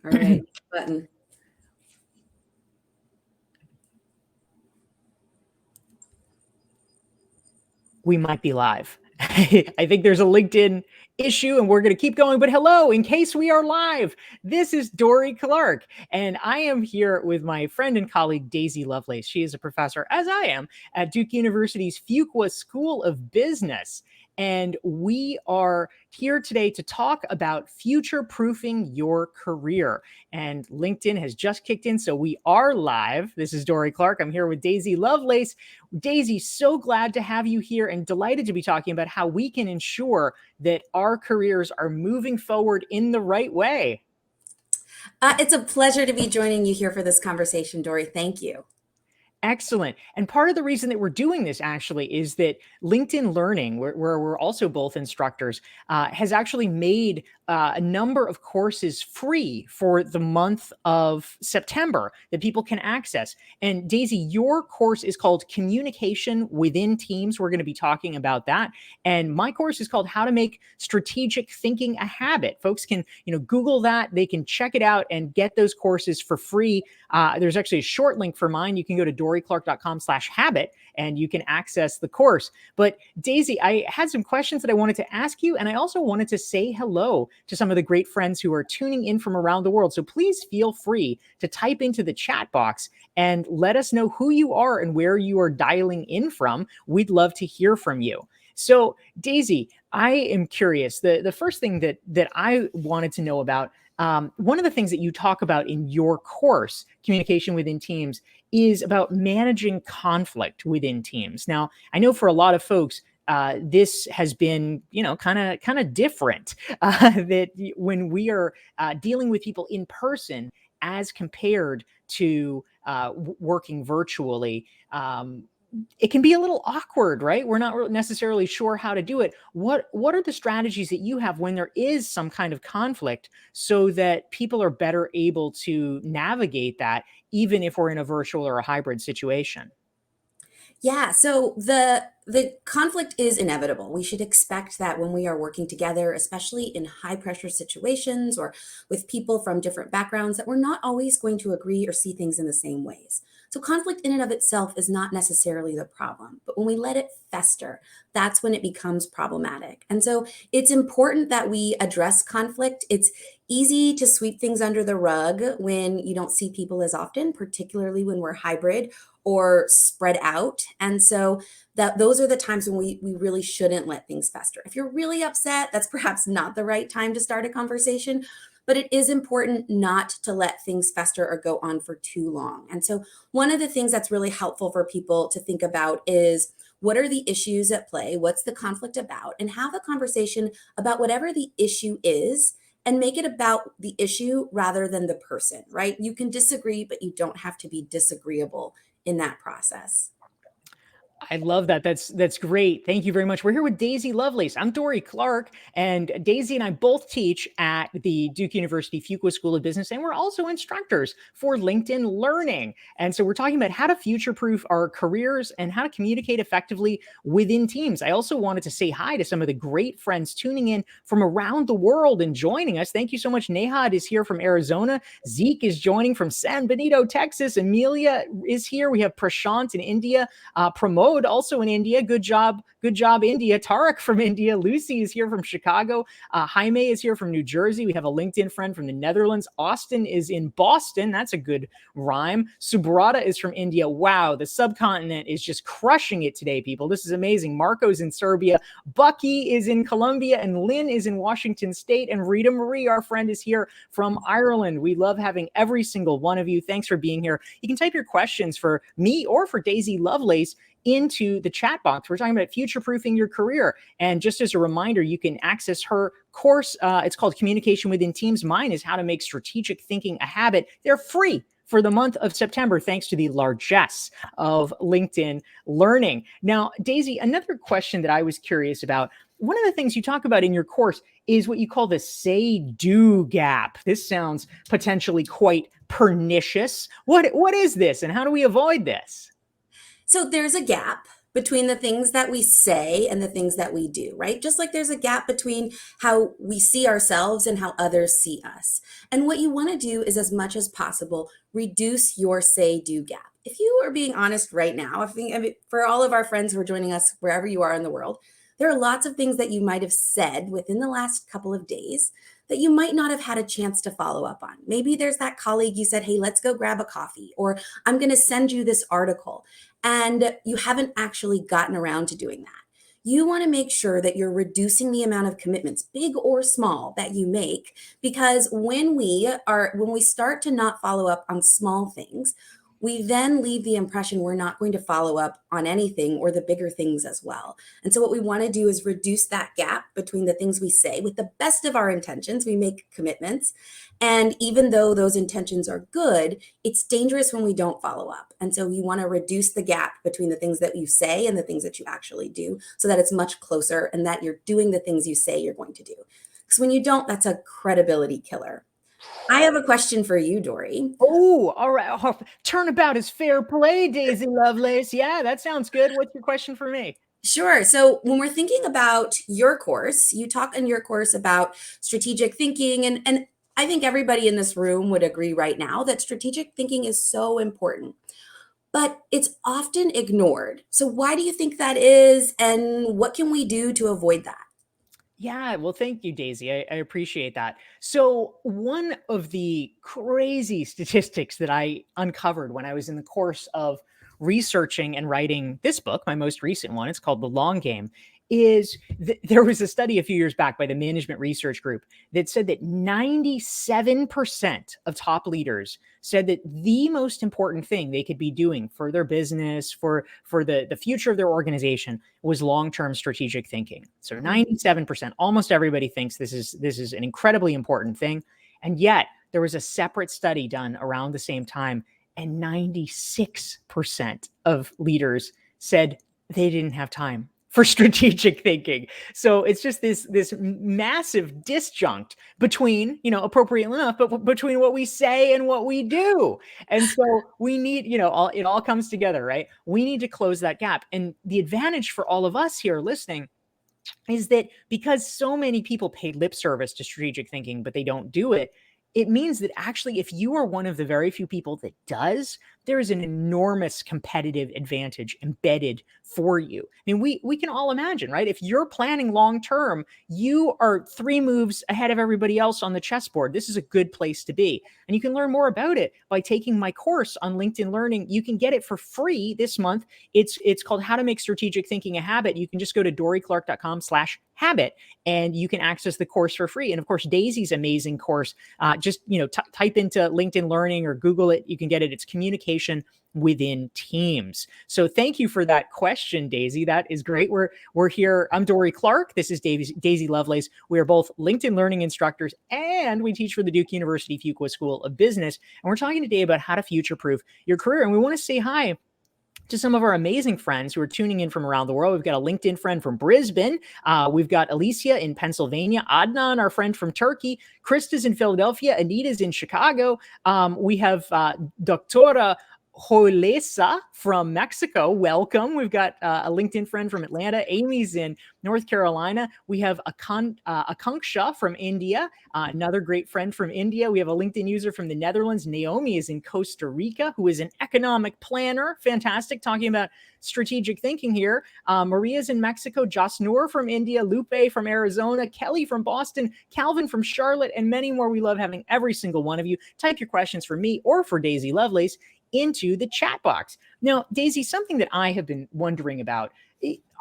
All right, button. We might be live. I think there's a LinkedIn issue and we're going to keep going. But hello, in case we are live, this is Dorie Clark, and I am here with my friend and colleague, Daisy Lovelace. She is a professor, as I am, at Duke University's Fuqua School of Business. And we are here today to talk about future proofing your career. And LinkedIn has just kicked in, so we are live. This is Dorie Clark. I'm here with Daisy Lovelace. Daisy, so glad to have you here and delighted to be talking about how we can ensure that our careers are moving forward in the right way. It's a pleasure to be joining you here for this conversation, Dorie. Thank you. Excellent. And part of the reason that we're doing this actually is that LinkedIn Learning, where we're also both instructors, has actually made a number of courses free for the month of September that people can access. And Daisy, your course is called Communication Within Teams. We're going to be talking about that. And my course is called How to Make Strategic Thinking a Habit. Folks can, Google that. They can check it out and get those courses for free. There's actually a short link for mine. You can go to dorieclark.com/habit and you can access the course. But Daisy, I had some questions that I wanted to ask you. And I also wanted to say hello to some of the great friends who are tuning in from around the world. So please feel free to type into the chat box and let us know who you are and where you are dialing in from. We'd love to hear from you. So Daisy, I am curious. The first thing that I wanted to know about, one of the things that you talk about in your course, Communication Within Teams, is about managing conflict within teams. Now, I know for a lot of folks, this has been, kind of different. That when we are dealing with people in person, as compared to working virtually, it can be a little awkward, right? We're not necessarily sure how to do it. What are the strategies that you have when there is some kind of conflict so that people are better able to navigate that, even if we're in a virtual or a hybrid situation? Yeah, so the conflict is inevitable. We should expect that when we are working together, especially in high pressure situations or with people from different backgrounds, that we're not always going to agree or see things in the same ways. So conflict in and of itself is not necessarily the problem, but when we let it fester, that's when it becomes problematic. And so it's important that we address conflict. It's easy to sweep things under the rug when you don't see people as often, particularly when we're hybrid or spread out. And so those are the times when we really shouldn't let things fester. If you're really upset, that's perhaps not the right time to start a conversation, but it is important not to let things fester or go on for too long. And so one of the things that's really helpful for people to think about is, what are the issues at play? What's the conflict about? And have a conversation about whatever the issue is and make it about the issue rather than the person, right? You can disagree, but you don't have to be disagreeable in that process. I love that. That's great. Thank you very much. We're here with Daisy Lovelace. I'm Dorie Clark, and Daisy and I both teach at the Duke University Fuqua School of Business, and we're also instructors for LinkedIn Learning. And so we're talking about how to future-proof our careers and how to communicate effectively within teams. I also wanted to say hi to some of the great friends tuning in from around the world and joining us. Thank you so much. Nehad is here from Arizona. Zeke is joining from San Benito, Texas. Amelia is here. We have Prashant in India. Pramod also in India. Good job, India. Tarek from India. Lucy is here from Chicago. Jaime is here from New Jersey. We have a LinkedIn friend from the Netherlands. Austin is in Boston. That's a good rhyme. Subrata is from India. Wow, the subcontinent is just crushing it today, people. This is amazing. Marco's in Serbia. Bucky is in Colombia, and Lynn is in Washington State. And Rita Marie, our friend, is here from Ireland. We love having every single one of you. Thanks for being here. You can type your questions for me or for Daisy Lovelace into the chat box. We're talking about future-proofing your career. And just as a reminder, you can access her course. It's called Communication Within Teams. Mine is How to Make Strategic Thinking a Habit. They're free for the month of September, thanks to the largesse of LinkedIn Learning. Now, Daisy, another question that I was curious about, one of the things you talk about in your course is what you call the say-do gap. This sounds potentially quite pernicious. What is this, and how do we avoid this? So there's a gap, between the things that we say and the things that we do, right? Just like there's a gap between how we see ourselves and how others see us. And what you want to do is, as much as possible, reduce your say do gap. If you are being honest right now, I mean, for all of our friends who are joining us, wherever you are in the world, there are lots of things that you might have said within the last couple of days that you might not have had a chance to follow up on. Maybe there's that colleague you said, hey, let's go grab a coffee, or I'm going to send you this article, and you haven't actually gotten around to doing that. You want to make sure that you're reducing the amount of commitments, big or small, that you make, because when we start to not follow up on small things, we then leave the impression we're not going to follow up on anything or the bigger things as well. And so what we want to do is reduce that gap between the things we say. With the best of our intentions, we make commitments. And even though those intentions are good, it's dangerous when we don't follow up. And so you want to reduce the gap between the things that you say and the things that you actually do, so that it's much closer and that you're doing the things you say you're going to do. Because when you don't, that's a credibility killer. I have a question for you, Dorie. Oh, all right. Oh, turnabout is fair play, Daisy Lovelace. Yeah, that sounds good. What's your question for me? Sure. So when we're thinking about your course, you talk in your course about strategic thinking, and I think everybody in this room would agree right now that strategic thinking is so important, but it's often ignored. So why do you think that is, and what can we do to avoid that? Yeah, well, thank you, Daisy. I appreciate that. So, one of the crazy statistics that I uncovered when I was in the course of researching and writing this book, my most recent one, it's called The Long Game, is there was a study a few years back by the Management Research Group that said that 97% of top leaders said that the most important thing they could be doing for their business, for the future of their organization, was long-term strategic thinking. So Mhm. 97%, almost everybody thinks this is an incredibly important thing. And yet there was a separate study done around the same time, and 96% of leaders said they didn't have time for strategic thinking. So it's just this massive disjunct between, appropriate enough, but between what we say and what we do. And so we need, it all comes together, right? We need to close that gap. And the advantage for all of us here listening is that because so many people pay lip service to strategic thinking, but they don't do it, it means that actually, if you are one of the very few people that does, there is an enormous competitive advantage embedded for you. I mean, we can all imagine, right? If you're planning long term, you are 3 moves ahead of everybody else on the chessboard. This is a good place to be. And you can learn more about it by taking my course on LinkedIn Learning. You can get it for free this month. It's called How to Make Strategic Thinking a Habit. You can just go to dorieclark.com/habit and you can access the course for free. And of course, Daisy's amazing course, just type into LinkedIn Learning or Google it. You can get it. It's communication within teams. So thank you for that question, Daisy. That is great. We're here. I'm Dorie Clark. This is Daisy Lovelace. We are both LinkedIn Learning instructors, and we teach for the Duke University Fuqua School of Business. And we're talking today about how to future-proof your career. And we want to say hi to some of our amazing friends who are tuning in from around the world. We've got a LinkedIn friend from Brisbane. We've got Alicia in Pennsylvania, Adnan, our friend from Turkey, Krista's in Philadelphia, Anita's in Chicago. We have Doctora Joelesa from Mexico. Welcome. We've got a LinkedIn friend from Atlanta. Amy's in North Carolina. We have Akanksha from India, another great friend from India. We have a LinkedIn user from the Netherlands. Naomi is in Costa Rica, who is an economic planner. Fantastic. Talking about strategic thinking here. Maria's in Mexico. Jasnoor from India. Lupe from Arizona. Kelly from Boston. Calvin from Charlotte, and many more. We love having every single one of you. Type your questions for me or for Daisy Lovelace into the chat box. Now, Daisy, something that I have been wondering about,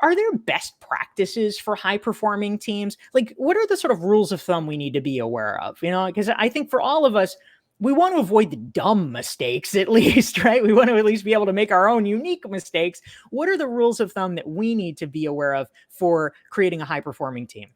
are there best practices for high performing teams? Like, what are the sort of rules of thumb we need to be aware of? Because I think for all of us, we want to avoid the dumb mistakes at least, right? We want to at least be able to make our own unique mistakes. What are the rules of thumb that we need to be aware of for creating a high performing team?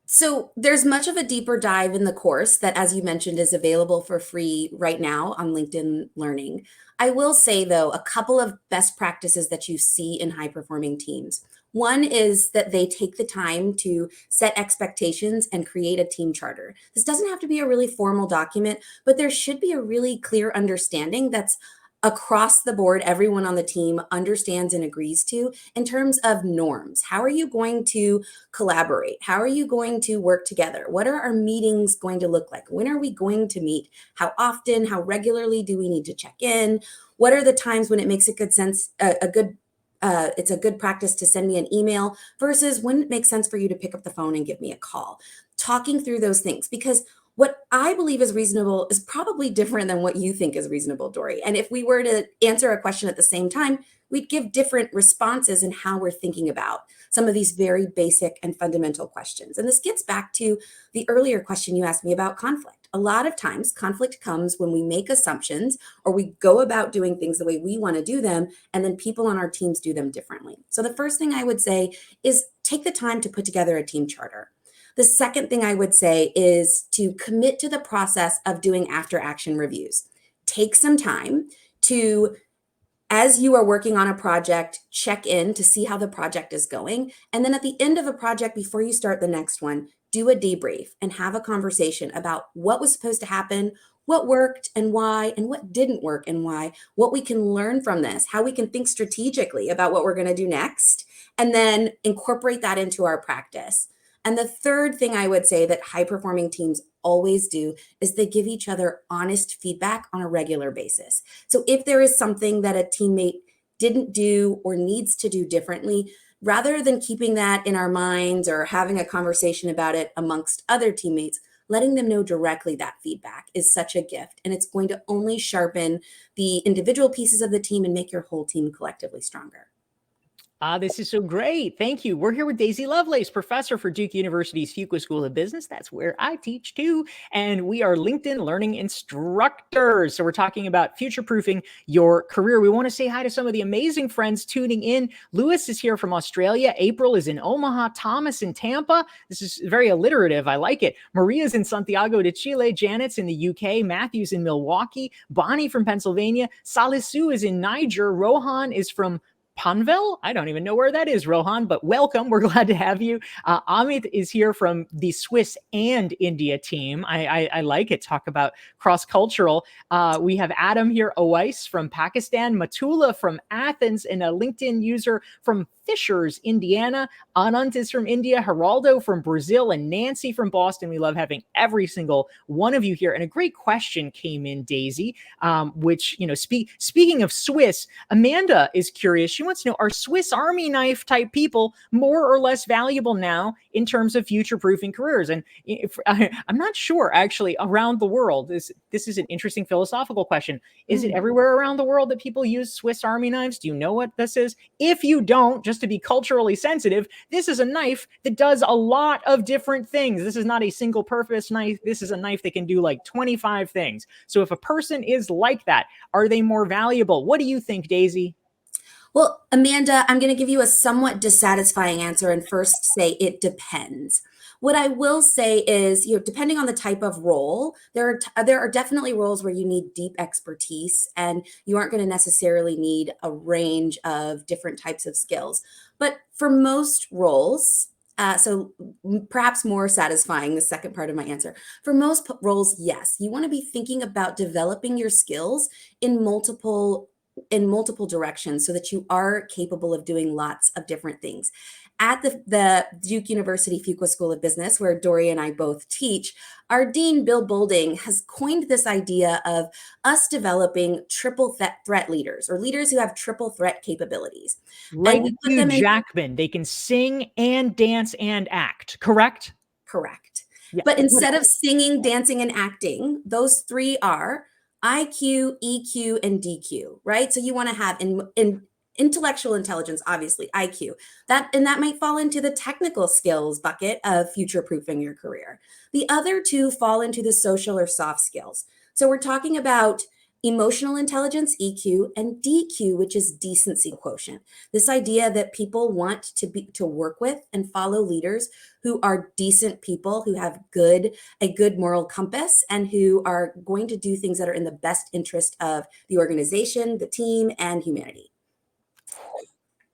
So there's much of a deeper dive in the course that, as you mentioned, is available for free right now on LinkedIn Learning. I will say, though, a couple of best practices that you see in high performing teams. One is that they take the time to set expectations and create a team charter. This doesn't have to be a really formal document, but there should be a really clear understanding that's across the board, everyone on the team understands and agrees to in terms of norms. How are you going to collaborate? How are you going to work together? What are our meetings going to look like? When are we going to meet? How often? How regularly do we need to check in? What are the times when it makes a good sense, it's a good practice to send me an email versus when it makes sense for you to pick up the phone and give me a call? Talking through those things, because what I believe is reasonable is probably different than what you think is reasonable, Dorie. And if we were to answer a question at the same time, we'd give different responses in how we're thinking about some of these very basic and fundamental questions. And this gets back to the earlier question you asked me about conflict. A lot of times, conflict comes when we make assumptions or we go about doing things the way we want to do them, and then people on our teams do them differently. So, the first thing I would say is take the time to put together a team charter. The second thing I would say is to commit to the process of doing after action reviews. Take some time to, as you are working on a project, check in to see how the project is going. And then at the end of a project, before you start the next one, do a debrief and have a conversation about what was supposed to happen, what worked and why, and what didn't work and why, what we can learn from this, how we can think strategically about what we're going to do next, and then incorporate that into our practice. And the third thing I would say that high performing teams always do is they give each other honest feedback on a regular basis. So if there is something that a teammate didn't do or needs to do differently, rather than keeping that in our minds or having a conversation about it amongst other teammates, letting them know directly that feedback is such a gift. And it's going to only sharpen the individual pieces of the team and make your whole team collectively stronger. This is so great. Thank you. We're here with Daisy Lovelace, professor for Duke University's Fuqua School of Business. That's where I teach too. And we are LinkedIn learning instructors. So we're talking about future-proofing your career. We want to say hi to some of the amazing friends tuning in. Lewis is here from Australia. April is in Omaha. Thomas in Tampa. This is very alliterative. I like it. Maria's in Santiago de Chile. Janet's in the UK. Matthew's in Milwaukee. Bonnie from Pennsylvania. Salisu is in Niger. Rohan is from Panvel? I don't even know where that is, Rohan, but welcome. We're glad to have you. Amit is here from the Swiss and India team. I like it. Talk about cross-cultural. We have Adam here, Owais from Pakistan, Matula from Athens, and a LinkedIn user from Fishers, Indiana. Anant is from India, Geraldo from Brazil, and Nancy from Boston. We love having every single one of you here. And a great question came in, Daisy, which, speaking of Swiss, Amanda is curious. She wants to know, are Swiss Army knife type people more or less valuable now in terms of future-proofing careers? And I'm not sure, actually, around the world. This is an interesting philosophical question. Is it everywhere around the world that people use Swiss Army knives? Do you know what this is? If you don't, just to be culturally sensitive, this is a knife that does a lot of different things. This is not a single purpose knife. This is a knife that can do like 25 things. So if a person is like that, are they more valuable? What do you think, Daisy? Well, Amanda, I'm going to give you a somewhat dissatisfying answer and first say it depends. What I will say is, depending on the type of role, there are definitely roles where you need deep expertise and you aren't going to necessarily need a range of different types of skills. But for most roles, so perhaps more satisfying, the second part of my answer. For most roles, yes, you want to be thinking about developing your skills in multiple directions so that you are capable of doing lots of different things. At the Duke University Fuqua School of Business, where Dorie and I both teach, our dean, Bill Bolding, has coined this idea of us developing triple threat leaders, or leaders who have triple threat capabilities. Like And we put Hugh them in. Jackman, they can sing and dance and act, correct? Correct. Yeah. But instead of singing, dancing, and acting, those three are IQ, EQ, and DQ, right? So you want to have in intellectual intelligence, obviously, IQ. That might fall into the technical skills bucket of future-proofing your career. The other two fall into the social or soft skills. So we're talking about emotional intelligence, EQ, and DQ, which is decency quotient. This idea that people want to work with and follow leaders who are decent people, who have a good moral compass, and who are going to do things that are in the best interest of the organization, the team, and humanity.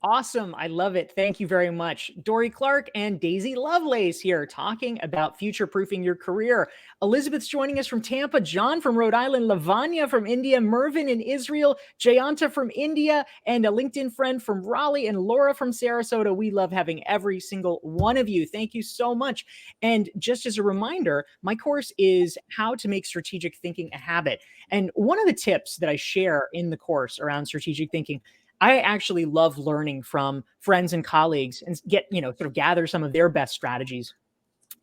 Awesome. I love it. Thank you very much. Dorie Clark and Daisy Lovelace here talking about future proofing your career. Elizabeth's joining us from Tampa, John from Rhode Island, Lavanya from India, Mervin in Israel, Jayanta from India, and a LinkedIn friend from Raleigh, and Laura from Sarasota. We love having every single one of you. Thank you so much. And just as a reminder, my course is How to Make Strategic Thinking a Habit. And one of the tips that I share in the course around strategic thinking, I actually love learning from friends and colleagues and get, sort of gather some of their best strategies.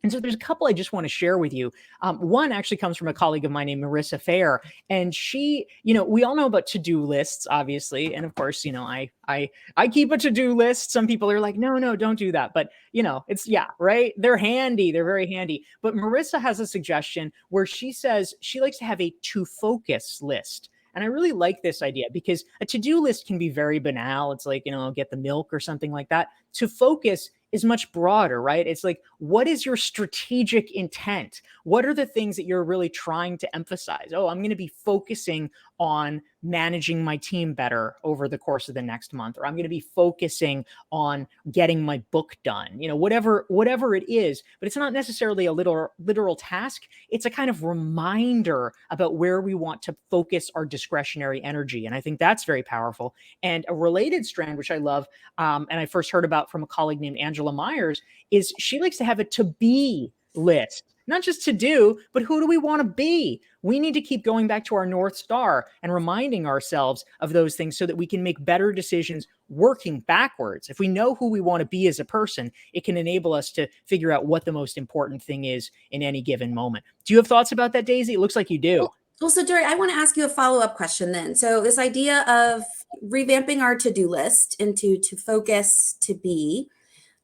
And so there's a couple I just want to share with you. One actually comes from a colleague of mine named Marissa Fair, and she, we all know about to-do lists, obviously, and of course, I keep a to-do list. Some people are like, no, don't do that, but it's right. They're handy. They're very handy. But Marissa has a suggestion where she says she likes to have a to-focus list. And I really like this idea because a to-do list can be very banal. It's like, get the milk or something like that. To focus is much broader, right? It's like, what is your strategic intent? What are the things that you're really trying to emphasize? Oh, I'm going to be focusing on managing my team better over the course of the next month, or I'm going to be focusing on getting my book done, whatever it is. But it's not necessarily a literal task. It's a kind of reminder about where we want to focus our discretionary energy. And I think that's very powerful. And a related strand, which I love, and I first heard about from a colleague named Angela Myers, is she likes to have a to be list. Not just to do, but who do we want to be? We need to keep going back to our North Star and reminding ourselves of those things so that we can make better decisions working backwards. If we know who we want to be as a person, it can enable us to figure out what the most important thing is in any given moment. Do you have thoughts about that, Daisy? It looks like you do. Well, so Dorie, I want to ask you a follow-up question then. So this idea of revamping our to-do list into to focus, to be,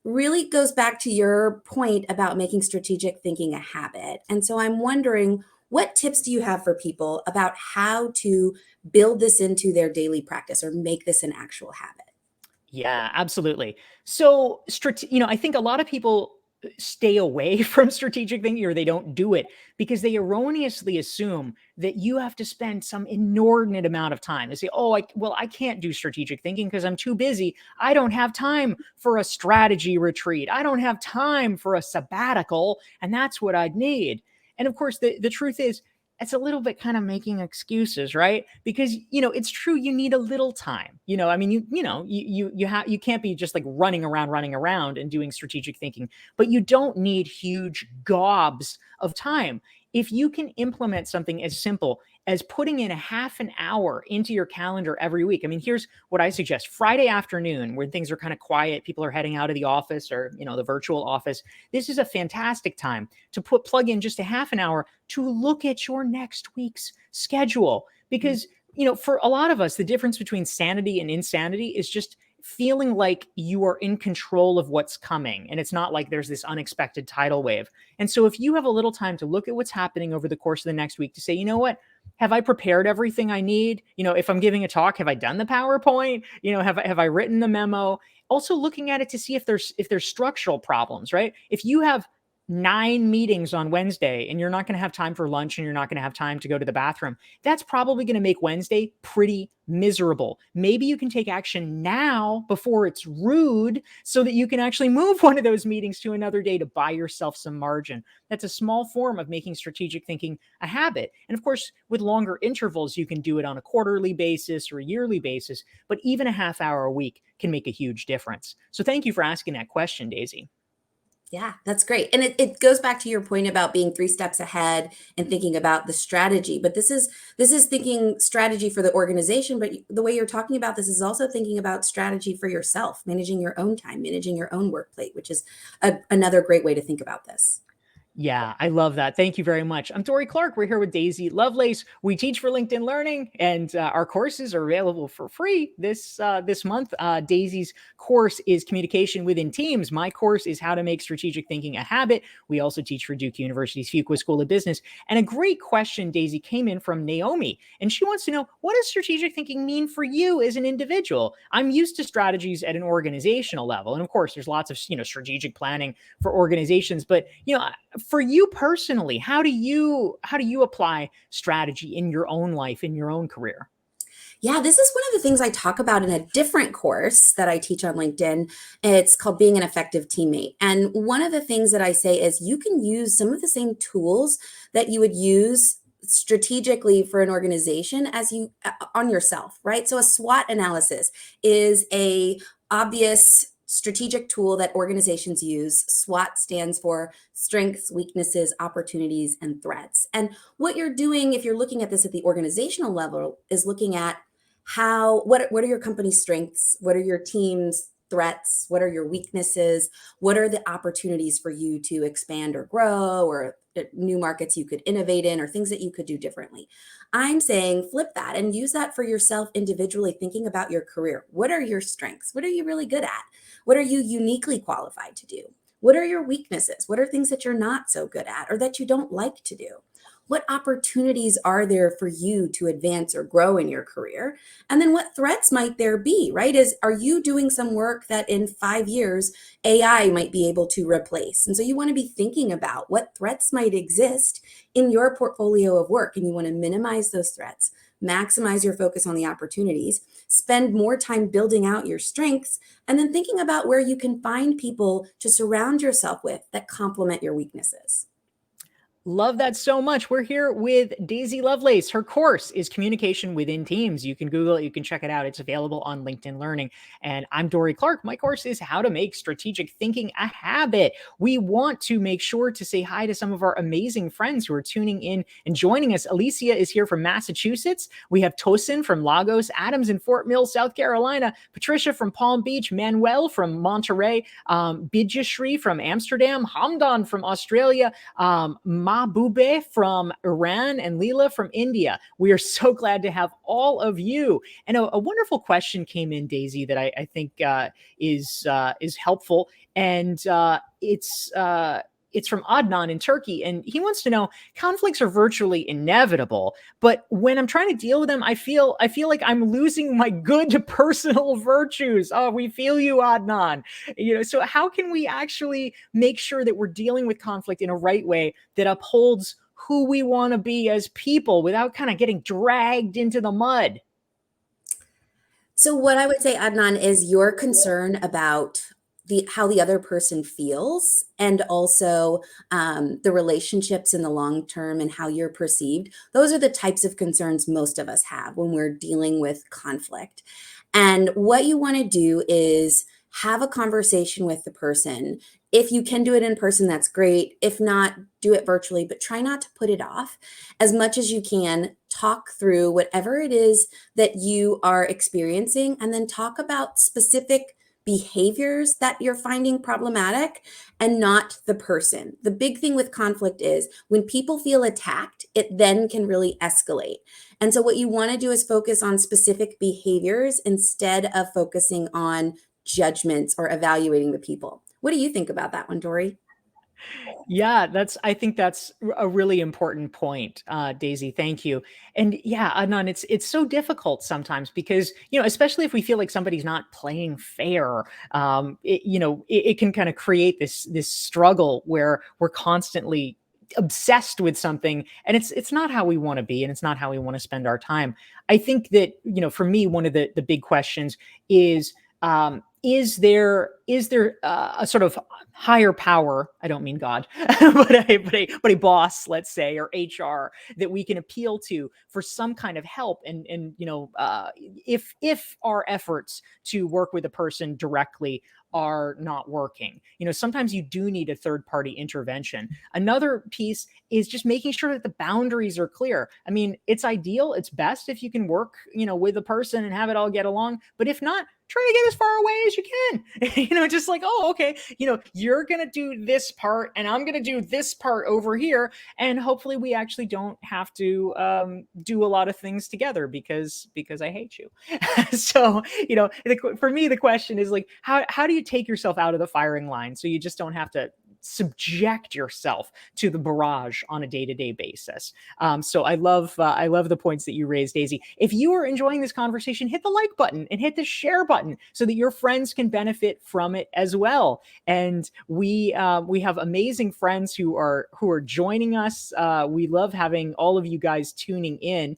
really goes back to your point about making strategic thinking a habit. And so I'm wondering, what tips do you have for people about how to build this into their daily practice or make this an actual habit? Yeah, absolutely. So, I think a lot of people stay away from strategic thinking or they don't do it because they erroneously assume that you have to spend some inordinate amount of time. They say, "Oh, I can't do strategic thinking because I'm too busy. I don't have time for a strategy retreat. I don't have time for a sabbatical, and that's what I'd need." And of course, the truth is it's a little bit kind of making excuses, right? Because it's true, you need a little time. I mean, you can't be just like running around and doing strategic thinking, but you don't need huge gobs of time. If you can implement something as simple as putting in a half an hour into your calendar every week. I mean, here's what I suggest. Friday afternoon, when things are kind of quiet, people are heading out of the office or, the virtual office. This is a fantastic time to plug in just a half an hour to look at your next week's schedule. Because, for a lot of us, the difference between sanity and insanity is just feeling like you are in control of what's coming. And it's not like there's this unexpected tidal wave. And so if you have a little time to look at what's happening over the course of the next week to say, you know what, have I prepared everything I need? If I'm giving a talk, have I done the PowerPoint? Have I written the memo? Also looking at it to see if there's structural problems, right? If you have 9 meetings on Wednesday and you're not going to have time for lunch and you're not going to have time to go to the bathroom, that's probably going to make Wednesday pretty miserable. Maybe you can take action now before it's rude so that you can actually move one of those meetings to another day to buy yourself some margin. That's a small form of making strategic thinking a habit. And of course, with longer intervals, you can do it on a quarterly basis or a yearly basis, but even a half hour a week can make a huge difference. So thank you for asking that question, Daisy. Yeah, that's great. And it goes back to your point about being 3 steps ahead and thinking about the strategy. But this is thinking strategy for the organization, but the way you're talking about this is also thinking about strategy for yourself, managing your own time, managing your own work plate, which is another great way to think about this. Yeah, I love that. Thank you very much. I'm Dorie Clark. We're here with Daisy Lovelace. We teach for LinkedIn Learning, and our courses are available for free this month. Daisy's course is Communication Within Teams. My course is How to Make Strategic Thinking a Habit. We also teach for Duke University's Fuqua School of Business. And a great question, Daisy, came in from Naomi, and she wants to know, what does strategic thinking mean for you as an individual? I'm used to strategies at an organizational level, and of course, there's lots of strategic planning for organizations, but for you personally, how do you apply strategy in your own life, in your own career? Yeah, this is one of the things I talk about in a different course that I teach on LinkedIn. It's called Being an Effective Teammate. And one of the things that I say is you can use some of the same tools that you would use strategically for an organization as you on yourself, right? So a SWOT analysis is a obvious strategic tool that organizations use. SWOT stands for strengths, weaknesses, opportunities, and threats. And what you're doing if you're looking at this at the organizational level is looking at what are your company's strengths, what are your team's threats, what are your weaknesses, what are the opportunities for you to expand or grow, or new markets you could innovate in, or things that you could do differently. I'm saying flip that and use that for yourself individually, thinking about your career. What are your strengths? What are you really good at? What are you uniquely qualified to do? What are your weaknesses? What are things that you're not so good at or that you don't like to do? What opportunities are there for you to advance or grow in your career? And then what threats might there be, right? Are you doing some work that in 5 years AI might be able to replace? And so you want to be thinking about what threats might exist in your portfolio of work, and you want to minimize those threats, maximize your focus on the opportunities, spend more time building out your strengths, and then thinking about where you can find people to surround yourself with that complement your weaknesses. Love that so much. We're here with Daisy Lovelace. Her course is Communication Within Teams. You can Google it, you can check it out. It's available on LinkedIn Learning. And I'm Dorie Clark. My course is How to Make Strategic Thinking a Habit. We want to make sure to say hi to some of our amazing friends who are tuning in and joining us. Alicia is here from Massachusetts. We have Tosin from Lagos, Adams in Fort Mill, South Carolina, Patricia from Palm Beach, Manuel from Monterey, Bijashri from Amsterdam, Hamdan from Australia, Mahbube from Iran, and Leela from India. We are so glad to have all of you. And a wonderful question came in, Daisy, that I think is helpful, and it's from Adnan in Turkey, and he wants to know: conflicts are virtually inevitable, but when I'm trying to deal with them, I feel like I'm losing my good personal virtues. Oh, we feel you, Adnan. So how can we actually make sure that we're dealing with conflict in a right way that upholds who we want to be as people without kind of getting dragged into the mud? So what I would say, Adnan, is your concern about the how the other person feels, and also the relationships in the long term and how you're perceived. Those are the types of concerns most of us have when we're dealing with conflict. And what you want to do is have a conversation with the person. If you can do it in person, that's great. If not, do it virtually, but try not to put it off as much as you can. Talk through whatever it is that you are experiencing, and then talk about specific behaviors that you're finding problematic and not the person. The big thing with conflict is when people feel attacked, it then can really escalate. And so, what you want to do is focus on specific behaviors instead of focusing on judgments or evaluating the people. What do you think about that one, Dorie? Yeah, I think that's a really important point, Daisy. Thank you. And yeah, Adnan, it's so difficult sometimes because especially if we feel like somebody's not playing fair, it can kind of create this struggle where we're constantly obsessed with something, and it's not how we want to be, and it's not how we want to spend our time. I think that for me, one of the big questions is. Is there a sort of higher power? I don't mean God, but a boss, let's say, or HR that we can appeal to for some kind of help. And if our efforts to work with a person directly are not working, sometimes you do need a third party intervention. Another piece is just making sure that the boundaries are clear. I mean, it's ideal, it's best if you can work, with a person and have it all get along. But if not, try to get as far away as you can. Just like, oh, okay, you're gonna do this part, and I'm gonna do this part over here, and hopefully we actually don't have to do a lot of things together because I hate you. So for me, the question is like, how do you take yourself out of the firing line so you just don't have to subject yourself to the barrage on a day-to-day basis. So I love the points that you raised, Daisy. If you are enjoying this conversation, hit the like button and hit the share button so that your friends can benefit from it as well. And we have amazing friends who are joining us. We love having all of you guys tuning in.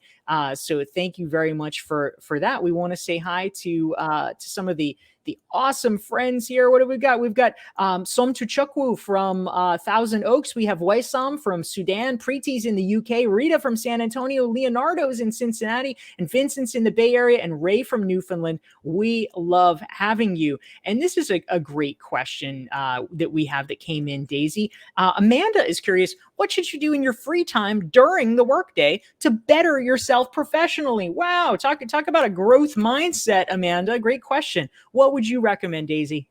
So thank you very much for that. We want to say hi to some of the awesome friends here. What have we got? We've got Som Tuchukwu from Thousand Oaks. We have Waisam from Sudan, Preeti's in the UK, Rita from San Antonio, Leonardo's in Cincinnati, and Vincent's in the Bay Area, and Ray from Newfoundland. We love having you. And this is a great question that we have that came in, Daisy. Amanda is curious, what should you do in your free time during the workday to better yourself professionally? Wow, talk about a growth mindset, Amanda. Great question. What would you recommend, Daisy?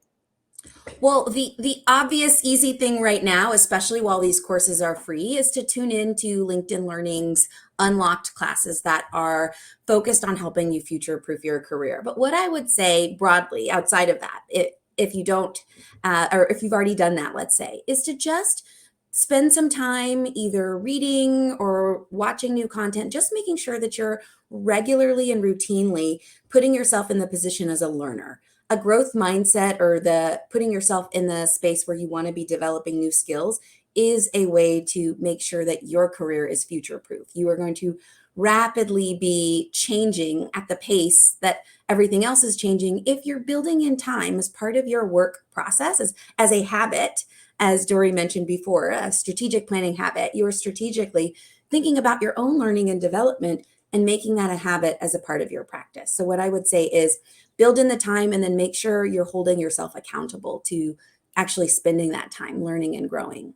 Well, the obvious easy thing right now, especially while these courses are free, is to tune into LinkedIn Learning's unlocked classes that are focused on helping you future-proof your career. But what I would say broadly outside of that, if you don't, or if you've already done that, let's say, is to just spend some time either reading or watching new content, just making sure that you're regularly and routinely putting yourself in the position as a learner. A growth mindset, or the putting yourself in the space where you want to be developing new skills, is a way to make sure that your career is future proof. You are going to rapidly be changing at the pace that everything else is changing if you're building in time as part of your work process, as a habit. As Dorie mentioned before, a strategic planning habit. You are strategically thinking about your own learning and development and making that a habit as a part of your practice. So what I would say is build in the time and then make sure you're holding yourself accountable to actually spending that time learning and growing.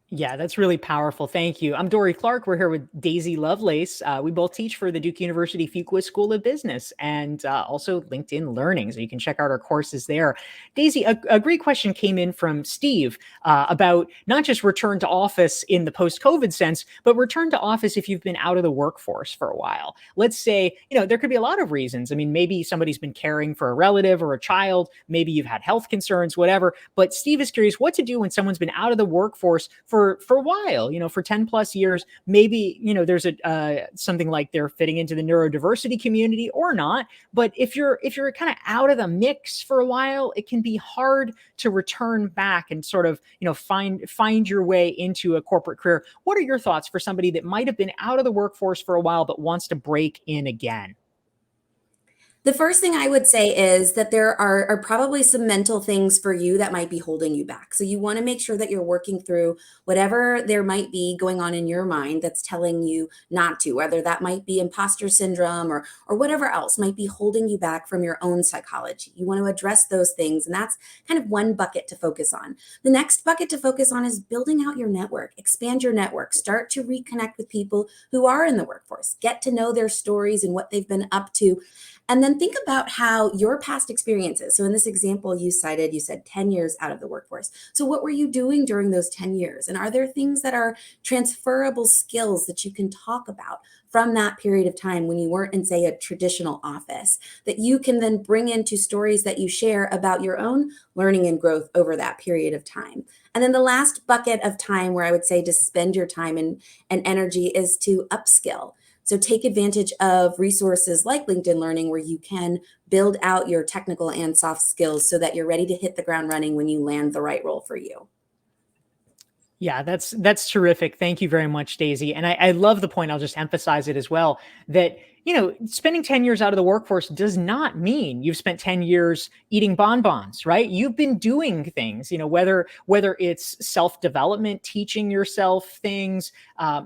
Yeah, that's really powerful. Thank you. I'm Dorie Clark. We're here with Daisy Lovelace. We both teach for the Duke University Fuqua School of Business and also LinkedIn Learning. So you can check out our courses there. Daisy, a great question came in from Steve about not just return to office in the post-COVID sense, but return to office if you've been out of the workforce for a while. Let's say, there could be a lot of reasons. I mean, maybe somebody's been caring for a relative or a child. Maybe you've had health concerns, whatever. But Steve is curious what to do when someone's been out of the workforce for a while, for 10 plus years. Maybe, there's something like they're fitting into the neurodiversity community or not. But if you're kind of out of the mix for a while, it can be hard to return back and sort of, find your way into a corporate career. What are your thoughts for somebody that might have been out of the workforce for a while, but wants to break in again? The first thing I would say is that there are probably some mental things for you that might be holding you back. So you want to make sure that you're working through whatever there might be going on in your mind that's telling you not to, whether that might be imposter syndrome or whatever else might be holding you back from your own psychology. You want to address those things, and that's kind of one bucket to focus on. The next bucket to focus on is building out your network, expand your network, start to reconnect with people who are in the workforce, get to know their stories and what they've been up to. And then think about how your past experiences. So in this example you cited, you said 10 years out of the workforce. So what were you doing during those 10 years? And are there things that are transferable skills that you can talk about from that period of time when you weren't in, say, a traditional office, that you can then bring into stories that you share about your own learning and growth over that period of time? And then the last bucket of time where I would say to spend your time and energy is to upskill. So take advantage of resources like LinkedIn Learning, where you can build out your technical and soft skills so that you're ready to hit the ground running when you land the right role for you. Yeah, that's terrific. Thank you very much, Daisy. And I love the point. I'll just emphasize it as well that, spending 10 years out of the workforce does not mean you've spent 10 years eating bonbons, right? You've been doing things, whether it's self-development, teaching yourself things,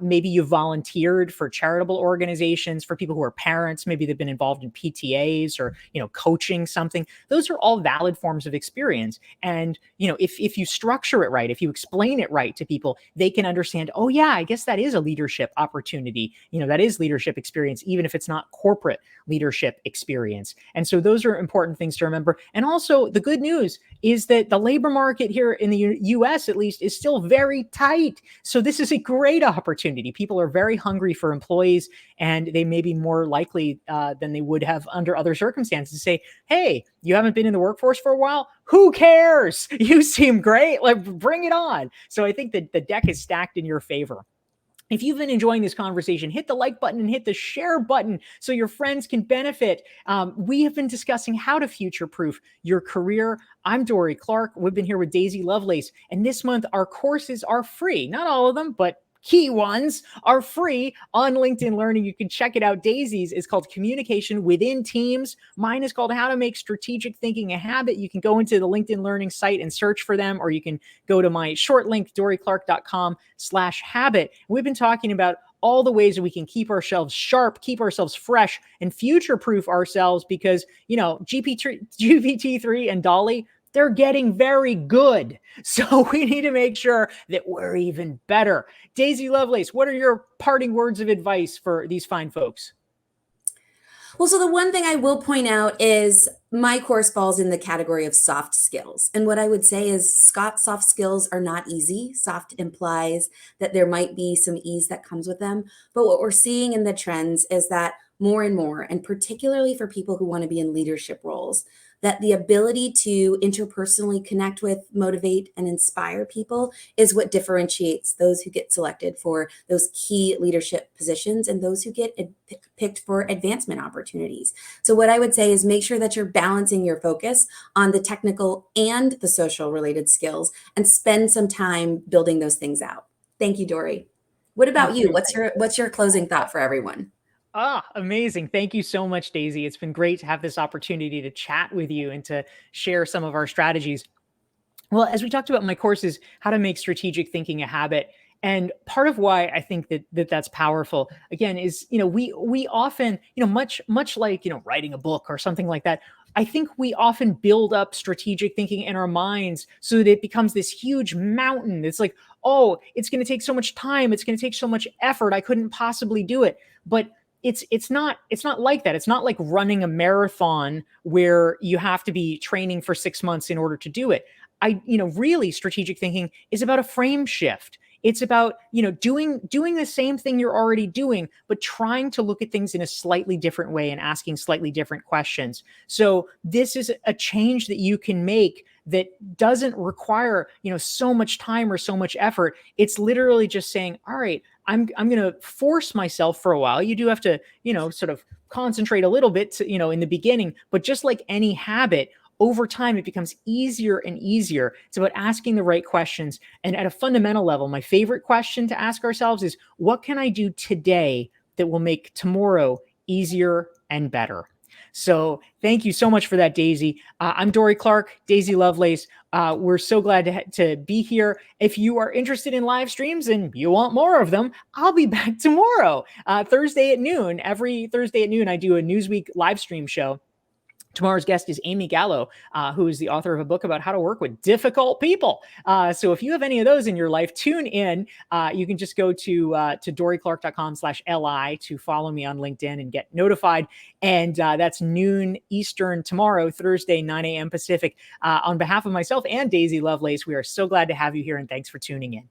maybe you volunteered for charitable organizations, for people who are parents, maybe they've been involved in PTAs or, coaching something. Those are all valid forms of experience. And, if you structure it right, if you explain it right to people, they can understand, oh yeah, I guess that is a leadership opportunity. That is leadership experience, even if it's not corporate leadership experience. And so those are important things to remember. And also, the good news is that the labor market here in the US, at least, is still very tight. So this is a great opportunity. People are very hungry for employees, and they may be more likely than they would have under other circumstances to say, hey, you haven't been in the workforce for a while? Who cares? You seem great. Like, bring it on. So I think that the deck is stacked in your favor. If you've been enjoying this conversation, hit the like button and hit the share button so your friends can benefit. We have been discussing how to future-proof your career. I'm Dorie Clark. We've been here with Daisy Lovelace. And this month, our courses are free. Not all of them, but key ones are free on LinkedIn Learning. You can check it out. Daisy's is called Communication Within Teams. Mine is called How to Make Strategic Thinking a Habit. You can go into the LinkedIn Learning site and search for them, or you can go to my short link, dorieclark.com/habit. We've been talking about all the ways that we can keep ourselves sharp, keep ourselves fresh, and future-proof ourselves because, GPT-3 and Dolly, they're getting very good. So we need to make sure that we're even better. Daisy Lovelace, what are your parting words of advice for these fine folks? Well, so the one thing I will point out is my course falls in the category of soft skills. And what I would say is soft skills are not easy. Soft implies that there might be some ease that comes with them. But what we're seeing in the trends is that more and more, and particularly for people who want to be in leadership roles, that the ability to interpersonally connect with, motivate, and inspire people is what differentiates those who get selected for those key leadership positions and those who get picked for advancement opportunities. So what I would say is make sure that you're balancing your focus on the technical and the social related skills and spend some time building those things out. Thank you, Dorie. What about you? What's your closing thought for everyone? Amazing. Thank you so much, Daisy. It's been great to have this opportunity to chat with you and to share some of our strategies. Well, as we talked about in my courses, how to make strategic thinking a habit. And part of why I think that's powerful, again, is, we often, much like, writing a book or something like that. I think we often build up strategic thinking in our minds so that it becomes this huge mountain. It's like, oh, it's going to take so much time. It's going to take so much effort. I couldn't possibly do it. But it's not like that. It's not like running a marathon where you have to be training for 6 months in order to do it. Really strategic thinking is about a frame shift. It's about, doing the same thing you're already doing, but trying to look at things in a slightly different way and asking slightly different questions. So this is a change that you can make that doesn't require, so much time or so much effort. It's literally just saying, all right, I'm going to force myself for a while. You do have to, sort of concentrate a little bit to, in the beginning, but just like any habit, over time, it becomes easier and easier. It's about asking the right questions. And at a fundamental level, my favorite question to ask ourselves is, what can I do today that will make tomorrow easier and better? So thank you so much for that, Daisy. I'm Dorie Clark, Daisy Lovelace. We're so glad to be here. If you are interested in live streams and you want more of them, I'll be back tomorrow, Thursday at noon. Every Thursday at noon, I do a Newsweek live stream show. Tomorrow's guest is Amy Gallo, who is the author of a book about how to work with difficult people. So if you have any of those in your life, tune in. You can just go to dorieclark.com/li to follow me on LinkedIn and get notified. And that's noon Eastern tomorrow, Thursday, 9 a.m. Pacific. On behalf of myself and Daisy Lovelace, we are so glad to have you here, and thanks for tuning in.